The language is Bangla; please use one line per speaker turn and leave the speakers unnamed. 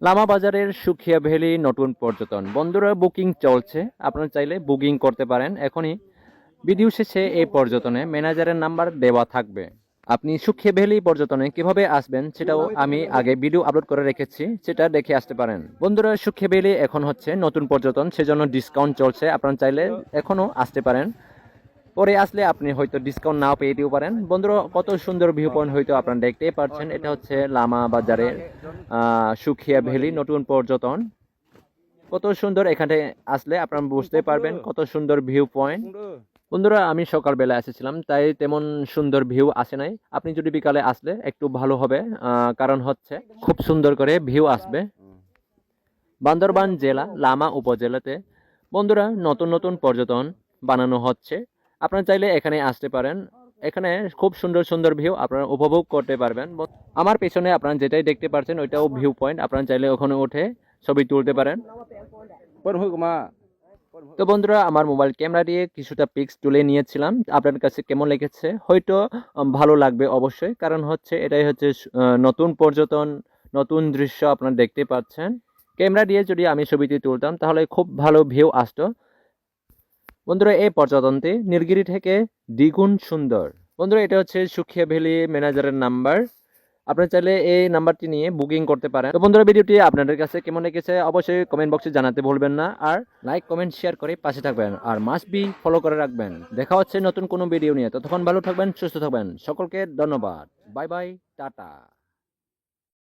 লামা বাজারের সুখিয়া ভ্যালি নতুন পর্যটন বন্ধুরা বুকিং চলছে, আপনারা চাইলে বুকিং করতে পারেন এখনই। ভিডিও শেষে এই পর্যটনে ম্যানেজারের নাম্বার দেওয়া থাকবে। আপনি সুখিয়া ভ্যালি পর্যটনে কিভাবে আসবেন সেটাও আমি আগে ভিডিও আপলোড করে রেখেছি, সেটা দেখে আসতে পারেন। বন্ধুরা সুখিয়া ভ্যালি এখন হচ্ছে নতুন পর্যটন, সেজন্য ডিসকাউন্ট চলছে, আপনারা চাইলে এখনো আসতে পারেন। পরে আসলে আপনি হয়তো ডিসকাউন্ট নাও পেয়ে দিতে পারেন। বন্ধুরা কত সুন্দর ভিউ পয়েন্ট হয়তো আপনারা দেখতেই পাচ্ছেন, এটা হচ্ছে লামা বাজারের সুখিয়া ভ্যালি নতুন পর্যটন। কত সুন্দর, এখানে আসলে আপনারা বুঝতে পারবেন কত সুন্দর ভিউ পয়েন্ট। বন্ধুরা আমি সকালবেলা এসেছিলাম, তাই তেমন সুন্দর ভিউ আসে নাই। আপনি যদি বিকালে আসলে একটু ভালো হবে, কারণ হচ্ছে খুব সুন্দর করে ভিউ আসবে। বান্দরবান জেলা লামা উপজেলাতে বন্ধুরা নতুন নতুন পর্যটন বানানো হচ্ছে, আপনারা চাইলে এখানে আসতে পারেন। এখানে খুব সুন্দর সুন্দর ভিউ আপনারা উপভোগ করতে পারবেন। আমার পেছনে আপনারা যেটাই দেখতে পাচ্ছেন ওইটাও ভিউ পয়েন্ট, আপনারা চাইলে ওখানে উঠে ছবি তুলতে পারেন। তো বন্ধুরা আমার মোবাইল ক্যামেরা দিয়ে কিছুটা পিক্স তুলে নিয়েছিলাম, আপনার কাছে কেমন লেগেছে হয়তো ভালো লাগবে অবশ্যই, কারণ হচ্ছে এটাই হচ্ছে নতুন পর্যটন, নতুন দৃশ্য আপনারা দেখতে পাচ্ছেন। ক্যামেরা দিয়ে যদি আমি ছবিটি তুলতাম তাহলে খুব ভালো ভিউ আসতো। বন্ধুরা এই পর্যটনটি নীলগিরি থেকে দ্বিগুণ সুন্দর। বন্ধুরা এটা হচ্ছে সুখিয়া ভ্যালি ম্যানেজারের নাম্বার, আপনারা চাইলে এই নাম্বারটি নিয়ে বুকিং করতে পারেন। তো বন্ধুরা ভিডিওটি আপনাদের কাছে কেমন লেগেছে অবশ্যই কমেন্ট বক্সে জানাতে ভুলবেন না, আর লাইক কমেন্ট শেয়ার করে পাশে থাকবেন, আর মাস্ট বি ফলো করে রাখবেন। দেখা হচ্ছে নতুন কোনো ভিডিও নিয়ে, ততক্ষণ ভালো থাকবেন, সুস্থ থাকবেন। সকলকে ধন্যবাদ, বাই বাই, টাটা।